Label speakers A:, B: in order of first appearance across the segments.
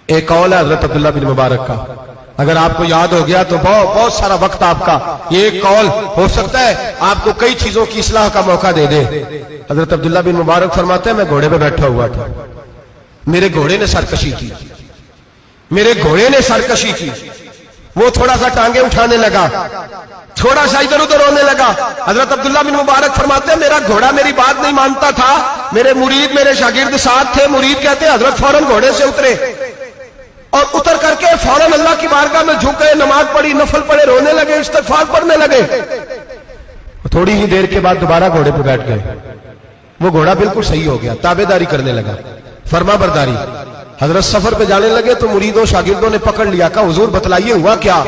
A: ایک قول ہے حضرت عبداللہ بن مبارک کا، اگر آپ کو یاد ہو گیا تو بہت سارا وقت آپ کا یہ ایک قول ہو سکتا ہے آپ کو کئی چیزوں کی اصلاح کا موقع دے دے۔ حضرت عبداللہ بن مبارک فرماتے ہیں میں گھوڑے پہ بیٹھا ہوا تھا، میرے گھوڑے نے سرکشی کی، میرے گھوڑے نے سرکشی کی، وہ تھوڑا سا ٹانگیں اٹھانے لگا، تھوڑا سا ادھر ادھر ہونے لگا۔ حضرت عبداللہ بن مبارک فرماتے ہیں میرا گھوڑا میری بات نہیں مانتا تھا، میرے مرید میرے شاگرد ساتھ تھے، مرید کہتے ہیں حضرت فوراً گھوڑے سے اترے اور اتر کر کے فوراً اللہ کی بارگاہ میں جھکے، نماز پڑھی، نفل پڑھے، رونے لگے، استغفار پڑھنے لگے۔ تھوڑی ہی دیر کے بعد دوبارہ گھوڑے پہ بیٹھ گئے، وہ گھوڑا بالکل صحیح ہو گیا، تابعداری کرنے لگا، فرما برداری۔ حضرت سفر پہ جانے لگے تو مریدوں شاگردوں نے پکڑ لیا، کہا حضور بتلائیے ہوا کیا؟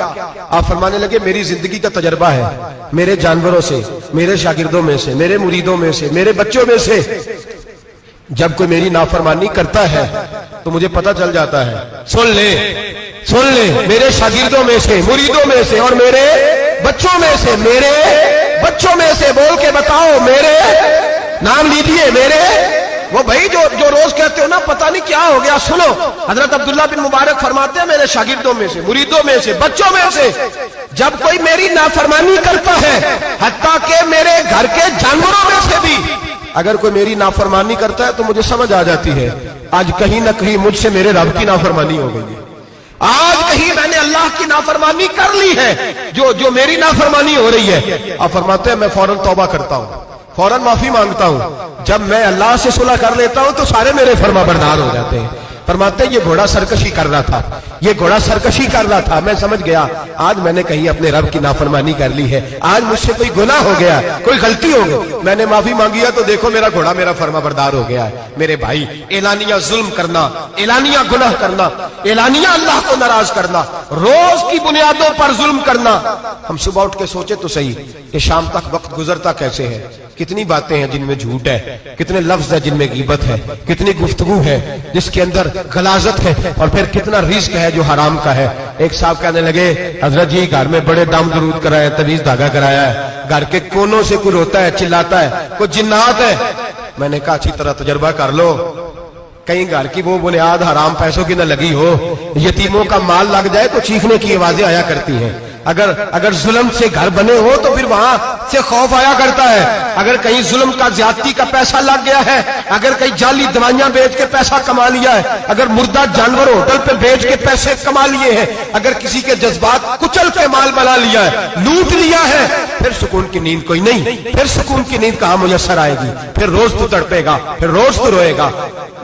A: آپ فرمانے لگے میری زندگی کا تجربہ ہے، میرے جانوروں سے، میرے شاگردوں میں سے، میرے مریدوں میں سے، میرے بچوں میں سے جب کوئی میری نافرمانی کرتا ہے تو مجھے پتہ چل جاتا ہے۔ سن لے میرے شاگردوں میں سے، مریدوں میں سے اور میرے بچوں میں سے، میرے بچوں میں سے بول کے بتاؤ، میرے نام لیجئے، میرے وہ بھائی جو روز کہتے ہو نا پتہ نہیں کیا ہو گیا، سنو۔ حضرت عبداللہ بن مبارک فرماتے ہیں میرے شاگردوں میں سے، مریدوں میں سے، بچوں میں سے جب کوئی میری نافرمانی کرتا ہے، حتیٰ کہ میرے گھر کے جانوروں میں سے بھی اگر کوئی میری نافرمانی کرتا ہے تو مجھے سمجھ آ جاتی ہے آج کہیں نہ کہیں مجھ سے میرے رب کی نافرمانی ہو گئی ہے، آج کہیں میں نے اللہ کی نافرمانی کر لی ہے، جو میری نافرمانی ہو رہی ہے۔ آپ فرماتے ہیں میں فوراً توبہ کرتا ہوں، فوراً معافی مانگتا ہوں، جب میں اللہ سے صلح کر لیتا ہوں تو سارے میرے فرما بردار ہو جاتے ہیں۔ فرماتے ہیں یہ گھوڑا سرکشی کر رہا تھا، یہ گھوڑا سرکشی کر رہا تھا، میں سمجھ گیا آج میں نے کہیں اپنے رب کی نافرمانی کر لی ہے، آج مجھ سے کوئی گناہ ہو گیا، کوئی غلطی ہو گئی، میں نے معافی مانگی ہے تو دیکھو میرا گھوڑا میرا فرما بردار ہو گیا ہے۔ میرے بھائی اعلانیہ ظلم کرنا، اعلانیہ گناہ کرنا، اعلانیہ اللہ کو ناراض کرنا، روز کی بنیادوں پر ظلم کرنا، ہم صبح اٹھ کے سوچے تو صحیح کہ شام تک وقت گزرتا کیسے ہے، کتنی باتیں ہیں جن میں جھوٹ ہے، کتنے لفظ ہے جن میں غیبت ہے، کتنی گفتگو ہے جس کے اندر غلاظت ہے، اور پھر کتنا رزق ہے جو حرام کا ہے۔ ایک صاحب کہنے لگے حضرت جی گھر میں بڑے دم درود کرایا، تویز دھاگا کرایا ہے، گھر کے کونوں سے کوئی روتا ہے، چلاتا ہے، کوئی جنات ہے۔ میں نے کہا اچھی طرح تجربہ کر لو، کہیں گھر کی وہ بنیاد حرام پیسوں کی نہ لگی ہو، یتیموں کا مال لگ جائے تو چیخنے کی آوازیں آیا کرتی ہیں، اگر ظلم سے گھر بنے ہو تو پھر وہاں سے خوف آیا کرتا ہے، اگر کہیں ظلم کا زیادتی کا پیسہ لگ گیا ہے، اگر کہیں جعلی دوائیاں بیچ کے پیسہ کما لیا ہے، اگر مردہ جانور ہوٹل پہ بیچ کے پیسے کما لیے ہیں، اگر کسی کے جذبات کچل کے مال بنا لیا ہے، لوٹ لیا ہے، پھر سکون کی نیند کوئی نہیں، پھر سکون کی نیند کہاں میسر آئے گی، پھر روز تو تڑپے گا، پھر روز تو روئے گا۔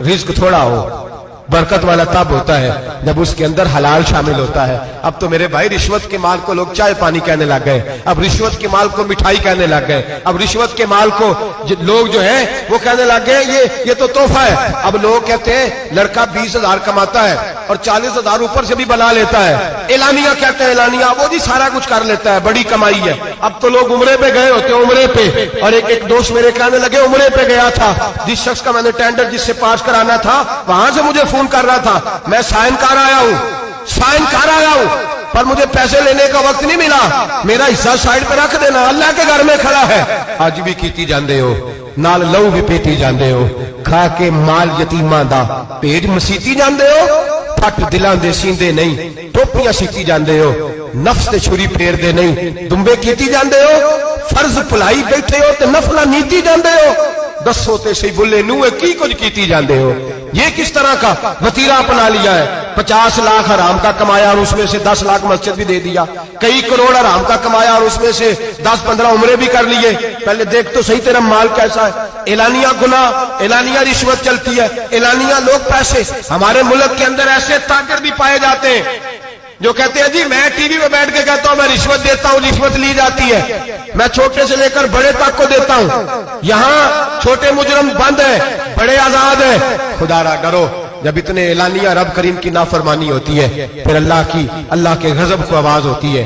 A: رزق تھوڑا ہو، برکت والا تب ہوتا ہے جب اس کے اندر حلال شامل ہوتا ہے۔ اب تو میرے بھائی رشوت کے مال کو لوگ چائے پانی کہنے لگ گئے، اب رشوت کے مال کو مٹھائی کہنے لگ گئے، اب رشوت کے مال کو لوگ جو ہیں وہ کہنے لگ گئے یہ تو تحفہ ہے۔ اب لوگ کہتے ہیں لڑکا 20,000 کماتا ہے اور 40,000 اوپر سے بھی بنا لیتا ہے، اعلانیہ کہتے ہیں، اعلانیہ وہ جی سارا کچھ کر لیتا ہے، بڑی کمائی ہے۔ اب تو لوگ عمرے پہ گئے ہوتے ہیں، عمرے پہ، اور ایک دوست میرے کہنے لگے عمرے پہ گیا تھا، جس شخص کا میں نے ٹینڈر جس سے پاس کرانا تھا وہاں سے مجھے فون کر رہا تھا، میں سائن کر آیا ہوں پر مجھے پیسے لینے کا وقت نہیں ملا، میرا حصہ سائڈ پہ رکھ دینا، اللہ کے گھر میں کھڑا ہے۔ آج بھی کیتی جاندے ہو، نال لو بھی پیتی جاندے ہو، کھا کے مال یتیماں دا پیٹ مسیتی جاندے ہو، پھٹ دلاں دے سیندے نہیں، ٹوپیاں سیتی جاندے ہو، نفس تے چھری پھیر دے نہیں، دمبے کیتی جاندے ہو، فرض پلائی بیٹھے ہو تے نفلہ نیتی جاندے ہو، دسو تے سی بلے نوے کی کچھ کیتی جاندے ہو۔ یہ کس طرح کا وتیرہ اپنا لیا ہے؟ 50 لاکھ حرام کا کمایا اور اس میں سے 10 لاکھ مسجد بھی دے دیا، کئی کروڑ حرام کا کمایا اور اس میں سے 10-15 عمرے بھی کر لیے۔ پہلے دیکھ تو صحیح تیرا مال کیسا ہے۔ اعلانیہ گناہ، اعلانیہ رشوت چلتی ہے، اعلانیہ لوگ پیسے۔ ہمارے ملک کے اندر ایسے تاجر بھی پائے جاتے ہیں جو کہتے ہیں جی میں ٹی وی پہ بیٹھ کے کہتا ہوں میں رشوت دیتا ہوں، رشوت لی جاتی ہے، میں چھوٹے سے لے کر بڑے تک کو دیتا ہوں، یہاں چھوٹے مجرم بند ہیں، بڑے آزاد ہیں۔ خدا را ڈرو، جب اتنے اعلانیہ رب کریم کی نافرمانی ہوتی ہے پھر اللہ کے غضب کو آواز ہوتی ہے،